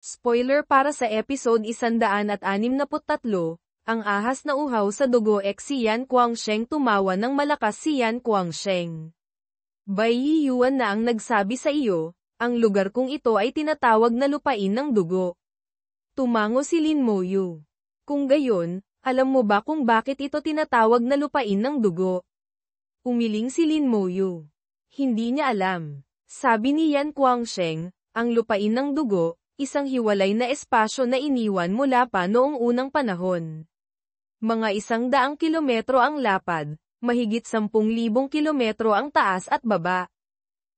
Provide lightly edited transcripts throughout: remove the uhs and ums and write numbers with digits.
Spoiler para sa episode 163, ang ahas na uhaw sa dugo si Yan Guangsheng tumawa ng malakas si Yan Guangsheng. Bai Yiyuan na ang nagsabi sa iyo, ang lugar kong ito ay tinatawag na lupain ng dugo. Tumango si Lin Moyu. Kung gayon, alam mo ba kung bakit ito tinatawag na lupain ng dugo? Umiling si Lin Moyu. Hindi niya alam. Sabi ni Yan Guangsheng, ang lupain ng dugo, isang hiwalay na espasyo na iniwan mula pa noong unang panahon. Mga 100 kilometro ang lapad, mahigit 10,000 kilometro ang taas at baba.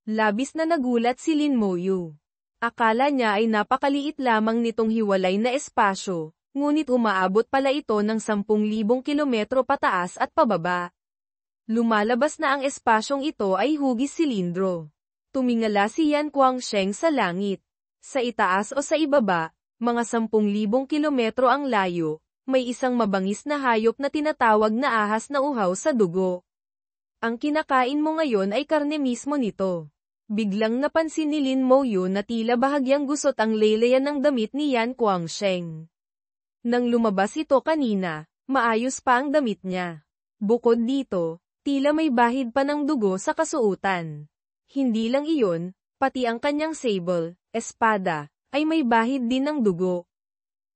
Labis na nagulat si Lin Moyu. Akala niya ay napakaliit lamang nitong hiwalay na espasyo, ngunit umaabot pala ito ng 10,000 kilometro pataas at pababa. Lumalabas na ang espasyong ito ay hugis silindro. Tumingala si Yan Guangsheng sa langit. Sa itaas o sa ibaba, mga 10,000 kilometro ang layo, may isang mabangis na hayop na tinatawag na ahas na uhaw sa dugo. Ang kinakain mo ngayon ay karne mismo nito. Biglang napansin ni Lin Moyu na tila bahagyang gusot ang laylayan ng damit ni Yan Guangsheng. Nang lumabas ito kanina, maayos pa ang damit niya. Bukod dito, tila may bahid pa ng dugo sa kasuotan. Hindi lang iyon, pati ang kanyang sable, espada, ay may bahid din ng dugo.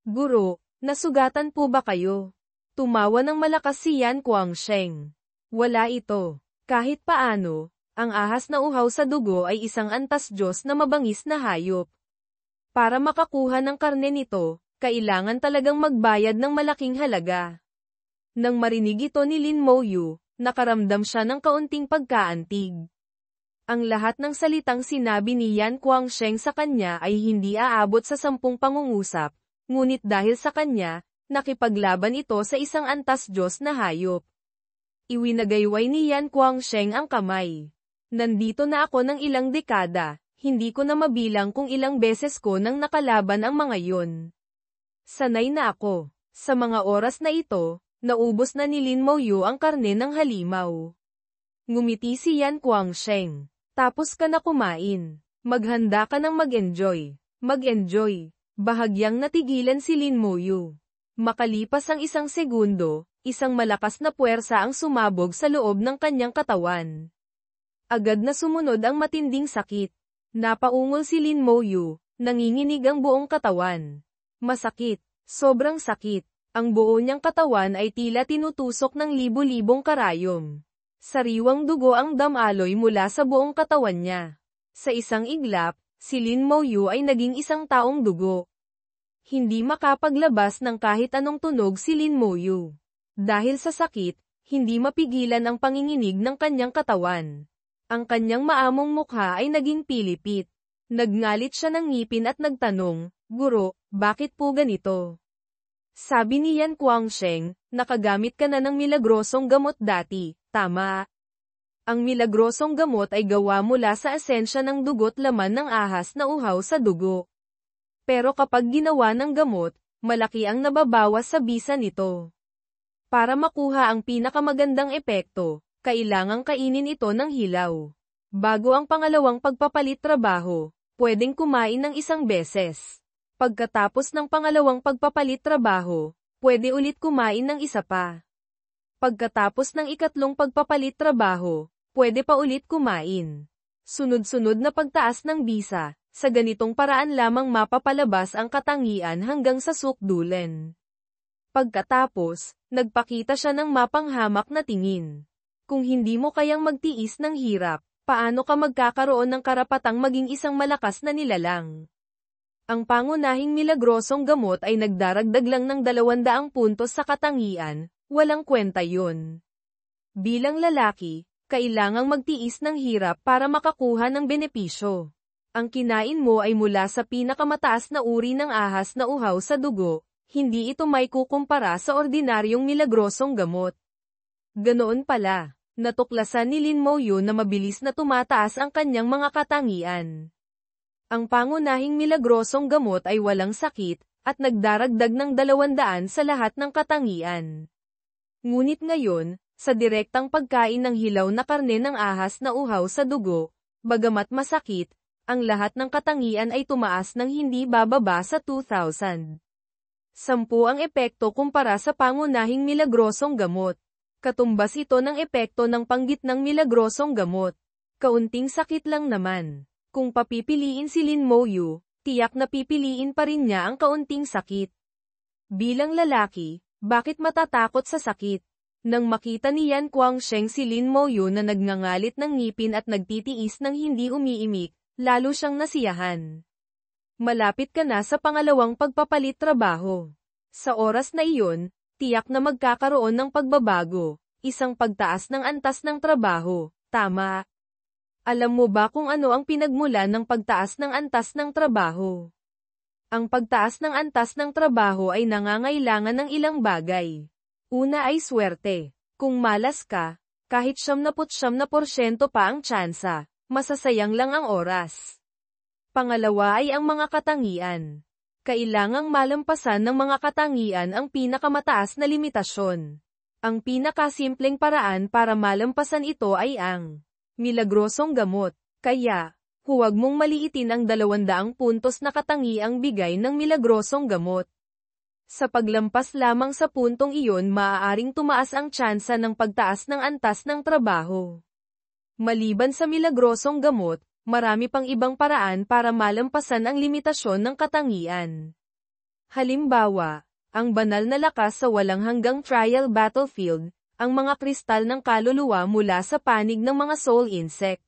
Guro, nasugatan po ba kayo? Tumawa ng malakas si Yan Guangsheng. Wala ito. Kahit paano, ang ahas na uhaw sa dugo ay isang antas Diyos na mabangis na hayop. Para makakuha ng karne nito, kailangan talagang magbayad ng malaking halaga. Nang marinig ito ni Lin Moyu, nakaramdam siya ng kaunting pagkaantig. Ang lahat ng salitang sinabi ni Yan Guangsheng sa kanya ay hindi aabot sa 10 pangungusap, ngunit dahil sa kanya, nakipaglaban ito sa isang antas Diyos na hayop. Iwinagayway ni Yan Guangsheng ang kamay. Nandito na ako ng ilang dekada, hindi ko na mabilang kung ilang beses ko nang nakalaban ang mga yon. Sanay na ako. Sa mga oras na ito, naubos na ni Lin Moyu ang karne ng halimaw. Ngumiti si Yan Guangsheng. Tapos ka na kumain. Maghanda ka ng mag-enjoy. Mag-enjoy. Bahagyang natigilan si Lin Moyu. Makalipas ang 1 segundo, isang malakas na puwersa ang sumabog sa loob ng kanyang katawan. Agad na sumunod ang matinding sakit. Napaungol si Lin Moyu, nanginginig ang buong katawan. Masakit. Sobrang sakit. Ang buo niyang katawan ay tila tinutusok ng libu-libong karayom. Sariwang dugo ang damaloy mula sa buong katawan niya. Sa isang iglap, si Lin Moyu ay naging isang taong dugo. Hindi makapaglabas ng kahit anong tunog si Lin Moyu. Dahil sa sakit, hindi mapigilan ang panginginig ng kanyang katawan. Ang kanyang maamong mukha ay naging pilipit. Nagngalit siya ng ngipin at nagtanong, "Guro, bakit po ganito?" Sabi ni Yan Guangsheng, "Nakagamit ka na ng milagrosong gamot dati, tama?" Ang milagrosong gamot ay gawa mula sa esensya ng dugo't laman ng ahas na uhaw sa dugo. Pero kapag ginawa ng gamot, malaki ang nababawas sa bisa nito. Para makuha ang pinakamagandang epekto, kailangang kainin ito ng hilaw. Bago ang pangalawang pagpapalit trabaho, pwedeng kumain ng 1 beses. Pagkatapos ng pangalawang pagpapalit trabaho, pwede ulit kumain ng 1 pa. Pagkatapos ng ikatlong pagpapalit trabaho, pwede pa ulit kumain. Sunod-sunod na pagtaas ng bisa, sa ganitong paraan lamang mapapalabas ang katangian hanggang sa sukdulen. Pagkatapos, nagpakita siya ng mapanghamak na tingin. Kung hindi mo kayang magtiis ng hirap, paano ka magkakaroon ng karapatang maging isang malakas na nilalang? Ang pangunahing milagrosong gamot ay nagdaragdag lang ng 200 puntos sa katangian, walang kwenta yun. Bilang lalaki, kailangang magtiis ng hirap para makakuha ng benepisyo. Ang kinain mo ay mula sa pinakamataas na uri ng ahas na uhaw sa dugo, hindi ito may kukumpara sa ordinaryong milagrosong gamot. Ganoon pala, natuklasan ni Lin Moyu na mabilis na tumataas ang kanyang mga katangian. Ang pangunahing milagrosong gamot ay walang sakit, at nagdaragdag ng 200 sa lahat ng katangian. Ngunit ngayon, sa direktang pagkain ng hilaw na karne ng ahas na uhaw sa dugo, bagamat masakit, ang lahat ng katangian ay tumaas ng hindi bababa sa 2,000. 10 ang epekto kumpara sa pangunahing milagrosong gamot. Katumbas ito ng epekto ng panggitnang milagrosong gamot. Kaunting sakit lang naman. Kung papipiliin si Lin Moyu, tiyak na pipiliin pa rin niya ang kaunting sakit. Bilang lalaki, bakit matatakot sa sakit? Nang makita ni Yan Guangsheng si Lin Moyu na nagngangalit ng ngipin at nagtitiis ng hindi umiimik, lalo siyang nasiyahan. Malapit ka na sa pangalawang pagpapalit trabaho. Sa oras na iyon, tiyak na magkakaroon ng pagbabago, isang pagtaas ng antas ng trabaho, tama. Alam mo ba kung ano ang pinagmulan ng pagtaas ng antas ng trabaho? Ang pagtaas ng antas ng trabaho ay nangangailangan ng ilang bagay. Una ay swerte. Kung malas ka, kahit 99% pa ang tsansa, masasayang lang ang oras. Pangalawa ay ang mga katangian. Kailangang malampasan ng mga katangian ang pinakamataas na limitasyon. Ang pinakasimpleng paraan para malampasan ito ay ang milagrosong gamot. Kaya, huwag mong maliitin ang 200 puntos na katangiang bigay ng milagrosong gamot. Sa paglampas lamang sa puntong iyon maaaring tumaas ang tsansa ng pagtaas ng antas ng trabaho. Maliban sa milagrosong gamot, marami pang ibang paraan para malampasan ang limitasyon ng katangian. Halimbawa, ang banal na lakas sa walang hanggang trial battlefield, ang mga kristal ng kaluluwa mula sa panig ng mga soul insect.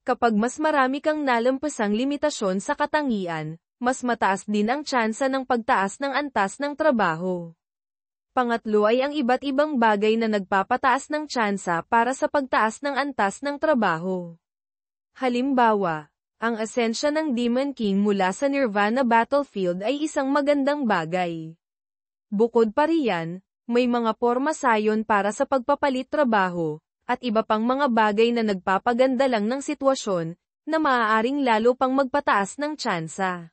Kapag mas marami kang nalampasang limitasyon sa katangian, mas mataas din ang tsansa ng pagtaas ng antas ng trabaho. Pangatlo ay ang iba't ibang bagay na nagpapataas ng tsansa para sa pagtaas ng antas ng trabaho. Halimbawa, ang asensya ng Demon King mula sa Nirvana Battlefield ay isang magandang bagay. Bukod pa riyan, may mga porma sayon para sa pagpapalit trabaho, at iba pang mga bagay na nagpapaganda lang ng sitwasyon, na maaaring lalo pang magpataas ng tsansa.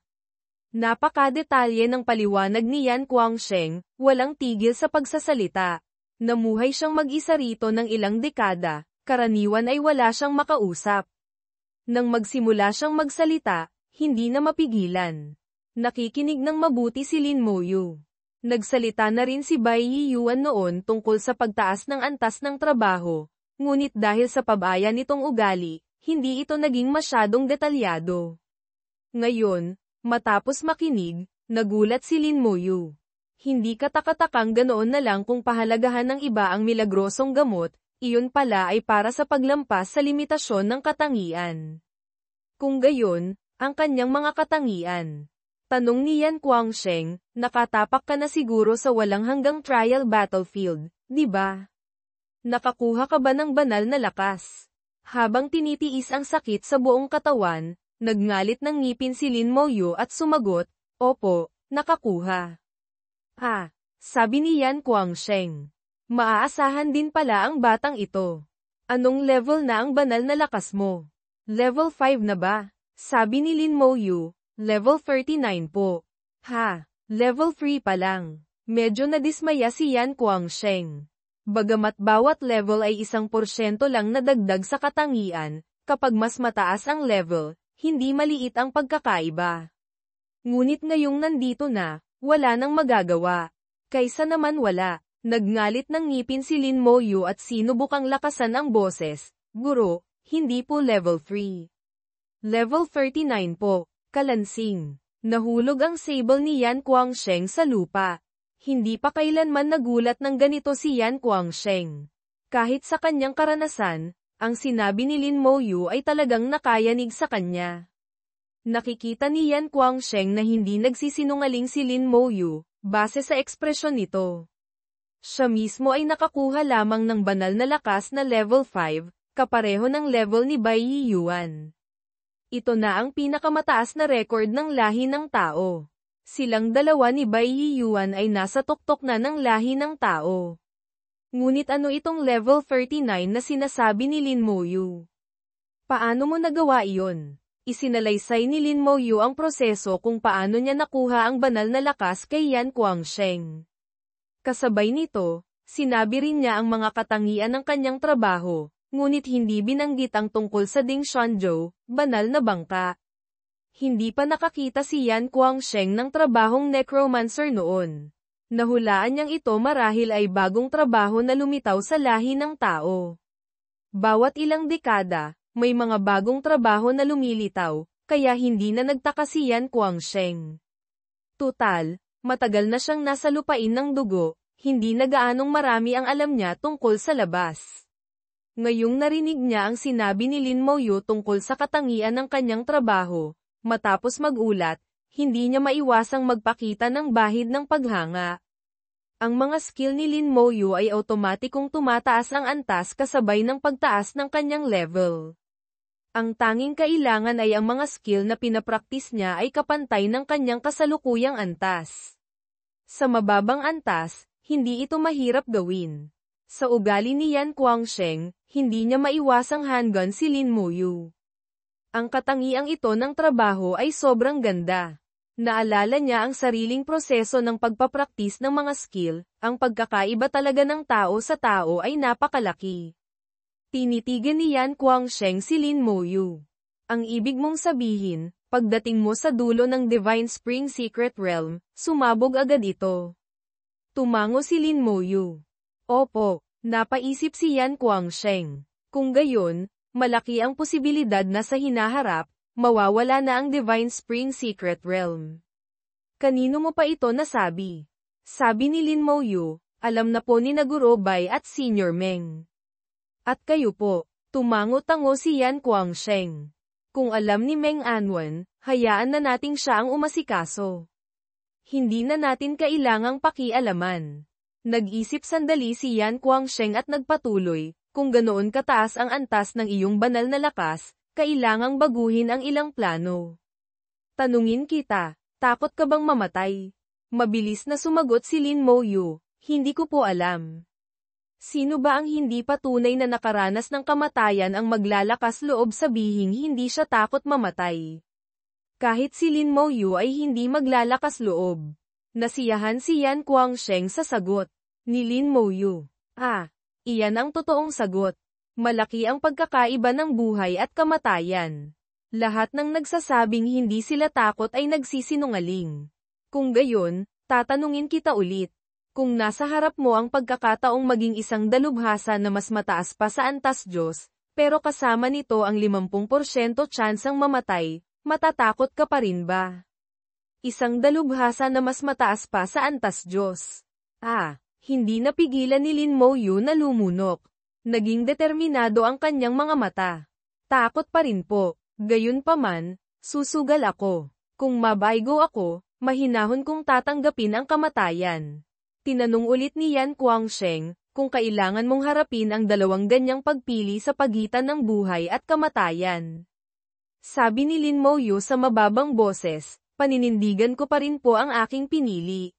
Napakadetalye ng paliwanag ni Yan Guangsheng, walang tigil sa pagsasalita. Namuhay siyang mag-isa rito ng ilang dekada, karaniwan ay wala siyang makausap. Nang magsimula siyang magsalita, hindi na mapigilan. Nakikinig ng mabuti si Lin Moyu. Nagsalita na rin si Bai Yiyuan noon tungkol sa pagtaas ng antas ng trabaho, ngunit dahil sa pabaya nitong ugali, hindi ito naging masyadong detalyado. Ngayon, matapos makinig, nagulat si Lin Moyu. Hindi katakatakang ganoon na lang kung pahalagahan ng iba ang milagrosong gamot, iyon pala ay para sa paglampas sa limitasyon ng katangian. Kung gayon, ang kanyang mga katangian. Tanong ni Yan Guangsheng, nakatapak ka na siguro sa walang hanggang trial battlefield, di ba? Nakakuha ka ba ng banal na lakas? Habang tinitiis ang sakit sa buong katawan, nagngalit ng ngipin si Lin Moyu at sumagot, opo, nakakuha. Sabi ni Yan Guangsheng. Maaasahan din pala ang batang ito. Anong level na ang banal na lakas mo? Level 5 na ba? Sabi ni Lin Moyu, level 39 po. Level 3 pa lang. Medyo nadismaya si Yan Guangsheng. Bagamat bawat level ay 1% lang na dagdag sa katangian, kapag mas mataas ang level, hindi maliit ang pagkakaiba. Ngunit ngayong nandito na, wala nang magagawa. Kaysa naman wala. Nagngalit ng ngipin si Lin Moyu at sinubukang lakasan ang boses, Guro, hindi po level 3. Level 39 po, kalansing. Nahulog ang sable ni Yan Guangsheng sa lupa. Hindi pa kailanman nagulat ng ganito si Yan Guangsheng. Kahit sa kanyang karanasan, ang sinabi ni Lin Moyu ay talagang nakayanig sa kanya. Nakikita ni Yan Guangsheng na hindi nagsisinungaling si Lin Moyu, base sa ekspresyon nito. Siya mismo ay nakakuha lamang ng banal na lakas na level 5, kapareho ng level ni Bai Yiyuan. Ito na ang pinakamataas na record ng lahi ng tao. Silang dalawa ni Bai Yiyuan ay nasa tuktok na ng lahi ng tao. Ngunit ano itong level 39 na sinasabi ni Lin Moyu? Paano mo nagawa iyon? Isinalaysay ni Lin Moyu ang proseso kung paano niya nakuha ang banal na lakas kay Yan Guangsheng. Kasabay nito, sinabi rin niya ang mga katangian ng kanyang trabaho, ngunit hindi binanggit ang tungkol sa Ding Xuanzhou, banal na bangka. Hindi pa nakakita si Yan Guangsheng ng trabahong necromancer noon. Nahulaan niyang ito marahil ay bagong trabaho na lumitaw sa lahi ng tao. Bawat ilang dekada, may mga bagong trabaho na lumilitaw, kaya hindi na nagtaka si Yan Guangsheng. Tutal, matagal na siyang nasa lupain ng dugo, hindi na gaanong marami ang alam niya tungkol sa labas. Ngayong narinig niya ang sinabi ni Lin Moyu tungkol sa katangian ng kanyang trabaho, matapos magulat, hindi niya maiwasang magpakita ng bahid ng paghanga. Ang mga skill ni Lin Moyu ay automatikong tumataas ang antas kasabay ng pagtaas ng kanyang level. Ang tanging kailangan ay ang mga skill na pinapraktis niya ay kapantay ng kanyang kasalukuyang antas. Sa mababang antas, hindi ito mahirap gawin. Sa ugali ni Yan Guangsheng, hindi niya maiwasang handgun si Lin Moyu. Ang katangiang ito ng trabaho ay sobrang ganda. Naalala niya ang sariling proseso ng pagpapraktis ng mga skill, ang pagkakaiba talaga ng tao sa tao ay napakalaki. Tinitigan ni Yan Guangsheng si Lin Moyu. Ang ibig mong sabihin, pagdating mo sa dulo ng Divine Spring Secret Realm, sumabog agad ito. Tumango si Lin Moyu. Opo, napaisip si Yan Guangsheng. Kung gayon, malaki ang posibilidad na sa hinaharap, mawawala na ang Divine Spring Secret Realm. Kanino mo pa ito nasabi? Sabi ni Lin Moyu, alam na po ni Guro Bai at Senior Meng. At kayo po, tumango-tango si Yan Guangsheng. Kung alam ni Meng Anwen, hayaan na nating siya ang umasikaso. Hindi na natin kailangang pakialaman. Nag-isip sandali si Yan Guangsheng at nagpatuloy, kung ganoon kataas ang antas ng iyong banal na lakas, kailangang baguhin ang ilang plano. Tanungin kita, takot ka bang mamatay? Mabilis na sumagot si Lin Moyu, hindi ko po alam. Sino ba ang hindi patunay na nakaranas ng kamatayan ang maglalakas loob sabihing hindi siya takot mamatay? Kahit si Lin Moyu ay hindi maglalakas loob. Nasiyahan si Yan Guangsheng sa sagot ni Lin Moyu. Iyan ang totoong sagot. Malaki ang pagkakaiba ng buhay at kamatayan. Lahat ng nagsasabing hindi sila takot ay nagsisinungaling. Kung gayon, tatanungin kita ulit. Kung nasa harap mo ang pagkakataong maging isang dalubhasa na mas mataas pa sa antas Diyos, pero kasama nito ang 50% tsansang mamatay, matatakot ka pa rin ba? Isang dalubhasa na mas mataas pa sa antas Diyos. Hindi napigilan ni Lin Moyu na lumunok. Naging determinado ang kanyang mga mata. Takot pa rin po, gayunpaman, susugal ako. Kung mabaygo ako, mahinahon kong tatanggapin ang kamatayan. Tinanong ulit ni Yan Guangsheng, kung kailangan mong harapin ang dalawang ganyang pagpili sa pagitan ng buhay at kamatayan. Sabi ni Lin Moyu sa mababang boses, paninindigan ko pa rin po ang aking pinili.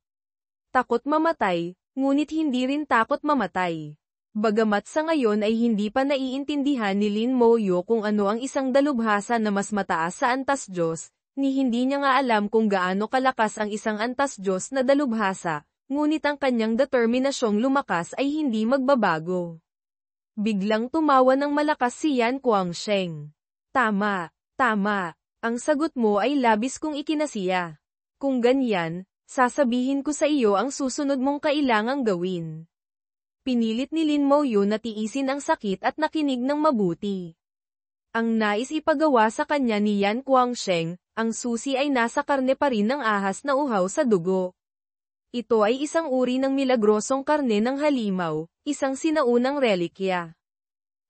Takot mamatay, ngunit hindi rin takot mamatay. Bagamat sa ngayon ay hindi pa naiintindihan ni Lin Moyu kung ano ang isang dalubhasa na mas mataas sa antas Diyos, ni hindi niya nga alam kung gaano kalakas ang isang antas Diyos na dalubhasa, ngunit ang kanyang determinasyong lumakas ay hindi magbabago. Biglang tumawa ng malakas si Yan Guangsheng. Tama. Ang sagot mo ay labis kong ikinasiya. Kung ganyan, sasabihin ko sa iyo ang susunod mong kailangang gawin. Pinilit ni Lin Moyu na tiisin ang sakit at nakinig ng mabuti. Ang nais ipagawa sa kanya ni Yan Guangsheng, ang susi ay nasa karne pa rin ng ahas na uhaw sa dugo. Ito ay isang uri ng milagrosong karne ng halimaw, isang sinaunang relikya.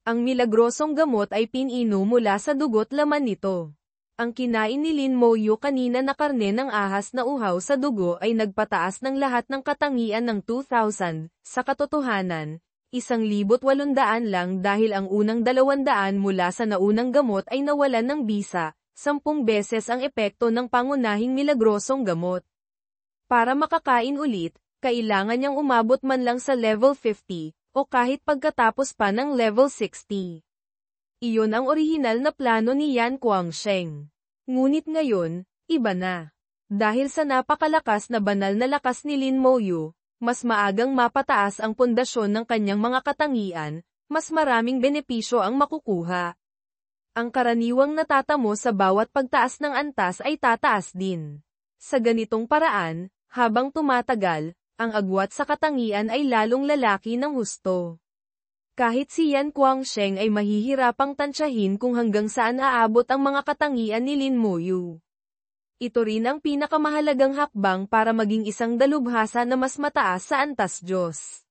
Ang milagrosong gamot ay pinino mula sa dugo't laman nito. Ang kinain ni Lin Moyu kanina na karne ng ahas na uhaw sa dugo ay nagpataas ng lahat ng katangian ng 2,000, sa katotohanan, 1,800 lang dahil ang unang 200 mula sa naunang gamot ay nawalan ng bisa, 10 beses ang epekto ng pangunahing milagrosong gamot. Para makakain ulit, kailangan niyang umabot man lang sa level 50, o kahit pagkatapos pa ng level 60. Iyon ang orihinal na plano ni Yan Guangsheng. Ngunit ngayon, iba na. Dahil sa napakalakas na banal na lakas ni Lin Moyu, mas maagang mapataas ang pundasyon ng kanyang mga katangian, mas maraming benepisyo ang makukuha. Ang karaniwang natatamo sa bawat pagtaas ng antas ay tataas din. Sa ganitong paraan, habang tumatagal, ang agwat sa katangian ay lalong lalaki ng husto. Kahit si Yan Guangsheng ay mahihirapang tansyahin kung hanggang saan aabot ang mga katangian ni Lin Moyu. Ito rin ang pinakamahalagang hakbang para maging isang dalubhasa na mas mataas sa antas Diyos.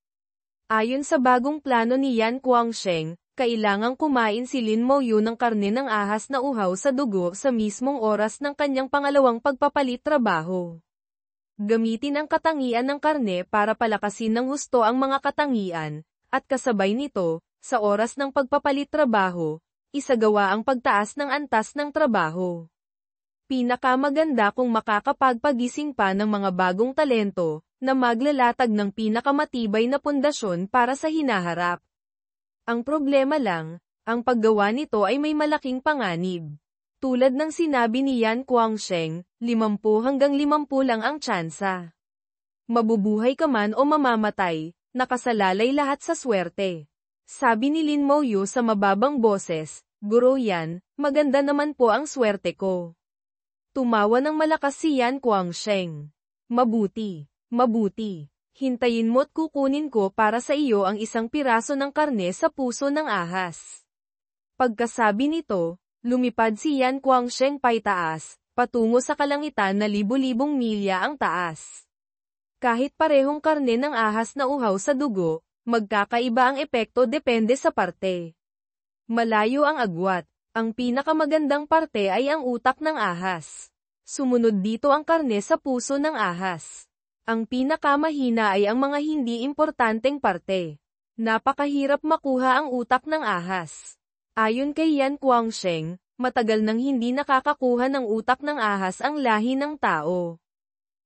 Ayon sa bagong plano ni Yan Guangsheng, kailangang kumain si Lin Moyu ng karne ng ahas na uhaw sa dugo sa mismong oras ng kanyang pangalawang pagpapalit trabaho. Gamitin ang katangian ng karne para palakasin ng husto ang mga katangian, at kasabay nito, sa oras ng pagpapalit trabaho, isagawa ang pagtaas ng antas ng trabaho. Pinakamaganda kung makakapagpagising pa ng mga bagong talento, na maglalatag ng pinakamatibay na pundasyon para sa hinaharap. Ang problema lang, ang paggawa nito ay may malaking panganib. Tulad ng sinabi ni Yan Guangsheng, 50 hanggang 50 lang ang tsansa. Mabubuhay ka man o mamamatay, nakasalalay lahat sa swerte. Sabi ni Lin Moyu sa mababang boses, Guro Yan, maganda naman po ang swerte ko. Tumawa ng malakas si Yan Guangsheng. Mabuti, mabuti. Hintayin mo't kukunin ko para sa iyo ang isang piraso ng karne sa puso ng ahas. Pagkasabi nito, lumipad si Yan Guangsheng paitaas, patungo sa kalangitan na libu-libong milya ang taas. Kahit parehong karne ng ahas na uhaw sa dugo, magkakaiba ang epekto depende sa parte. Malayo ang agwat. Ang pinakamagandang parte ay ang utak ng ahas. Sumunod dito ang karne sa puso ng ahas. Ang pinakamahina ay ang mga hindi importanteng parte. Napakahirap makuha ang utak ng ahas. Ayon kay Yan Guangsheng, matagal nang hindi nakakakuha ng utak ng ahas ang lahi ng tao.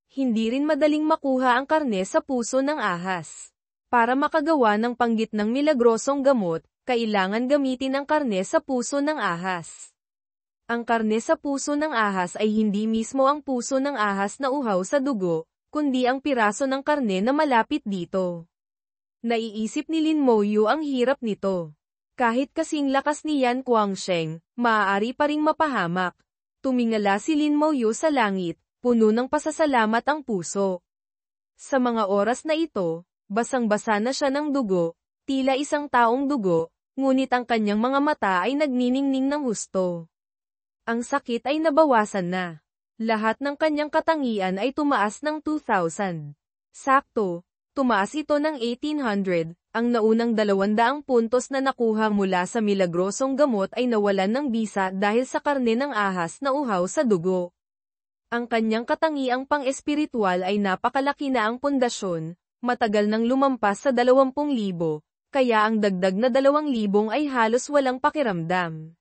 Hindi rin madaling makuha ang karne sa puso ng ahas. Para makagawa ng panggitnang milagrosong gamot, kailangan gamitin ang karne sa puso ng ahas. Ang karne sa puso ng ahas ay hindi mismo ang puso ng ahas na uhaw sa dugo, kundi ang piraso ng karne na malapit dito. Naiisip ni Lin Moyu ang hirap nito. Kahit kasing lakas ni Yan Guangsheng, maaari pa ring mapahamak. Tumingala si Lin Moyu sa langit, puno ng pasasalamat ang puso. Sa mga oras na ito, basang-basa na siya ng dugo, tila isang taong dugo, ngunit ang kanyang mga mata ay nagniningning ng husto. Ang sakit ay nabawasan na. Lahat ng kanyang katangian ay tumaas ng 2,000. Sakto, tumaas ito ng 1,800, ang naunang 200 puntos na nakuha mula sa milagrosong gamot ay nawalan ng bisa dahil sa karne ng ahas na uhaw sa dugo. Ang kanyang katangiang pang-espiritual ay napakalaki na ang pundasyon, matagal nang lumampas sa 20,000, kaya ang dagdag na 2,000 ay halos walang pakiramdam.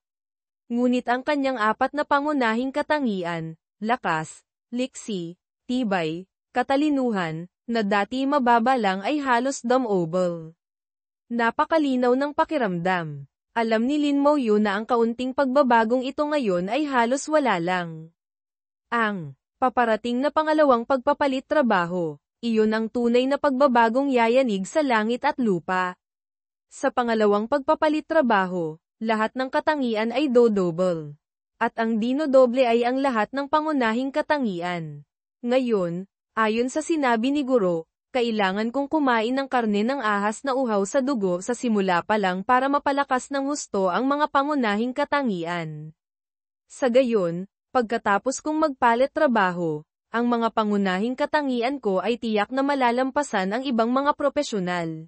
Ngunit ang kanyang apat na pangunahing katangian, lakas, liksi, tibay, katalinuhan, na dati mababa lang ay halos dumobble. Napakalinaw ng pakiramdam. Alam ni Lin Moyu na ang kaunting pagbabagong ito ngayon ay halos wala lang. Ang paparating na pangalawang pagpapalit trabaho, iyon ang tunay na pagbabagong yayanig sa langit at lupa. Sa pangalawang pagpapalit trabaho, lahat ng katangian ay double. At ang dinodoble ay ang lahat ng pangunahing katangian. Ngayon, ayon sa sinabi ni Guro, kailangan kong kumain ng karne ng ahas na uhaw sa dugo sa simula pa lang para mapalakas ng husto ang mga pangunahing katangian. Sa gayon, pagkatapos kong magpalit trabaho, ang mga pangunahing katangian ko ay tiyak na malalampasan ang ibang mga propesyonal.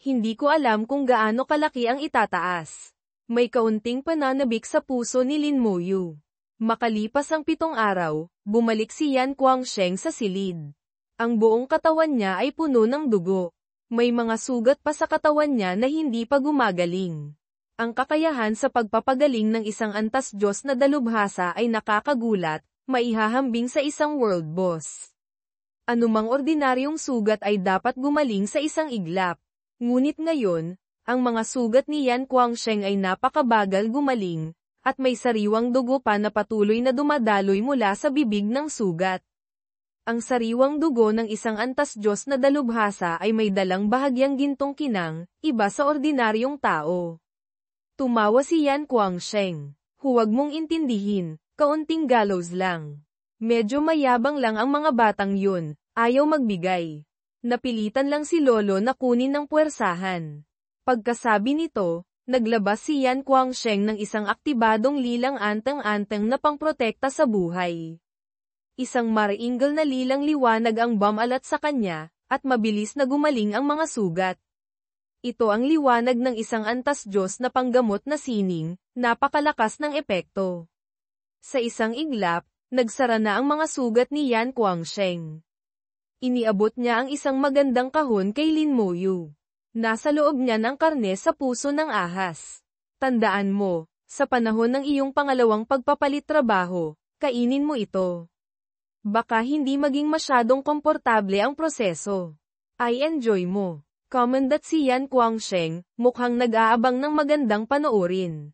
Hindi ko alam kung gaano kalaki ang itataas. May kaunting pananabik sa puso ni Lin Moyu. Makalipas ang 7 araw, bumalik si Yan Guangsheng sa silid. Ang buong katawan niya ay puno ng dugo. May mga sugat pa sa katawan niya na hindi pa gumagaling. Ang kakayahan sa pagpapagaling ng isang antas Diyos na dalubhasa ay nakakagulat, maihahambing sa isang world boss. Anumang ordinaryong sugat ay dapat gumaling sa isang iglap. Ngunit ngayon, ang mga sugat ni Yan Guangsheng ay napakabagal gumaling, at may sariwang dugo pa na patuloy na dumadaloy mula sa bibig ng sugat. Ang sariwang dugo ng isang antas Diyos na dalubhasa ay may dalang bahagyang gintong kinang, iba sa ordinaryong tao. Tumawa si Yan Guangsheng. Huwag mong intindihin, kaunting gallows lang. Medyo mayabang lang ang mga batang yun, ayaw magbigay. Napilitan lang si Lolo na kunin ng puwersahan. Pagkasabi nito, naglabas si Yan Guangsheng ng isang aktibadong lilang anteng-anteng na pangprotekta sa buhay. Isang mariingal na lilang liwanag ang bumalat sa kanya, at mabilis na gumaling ang mga sugat. Ito ang liwanag ng isang antas Diyos na panggamot na sining, napakalakas ng epekto. Sa isang iglap, nagsara na ang mga sugat ni Yan Guangsheng. Iniabot niya ang isang magandang kahon kay Lin Moyu. Nasa loob niya ng karne sa puso ng ahas. Tandaan mo, sa panahon ng iyong pangalawang pagpapalit trabaho, kainin mo ito. Baka hindi maging masyadong komportable ang proseso. I enjoy mo. Commendat si Yan Guangsheng, mukhang nag-aabang ng magandang panoorin.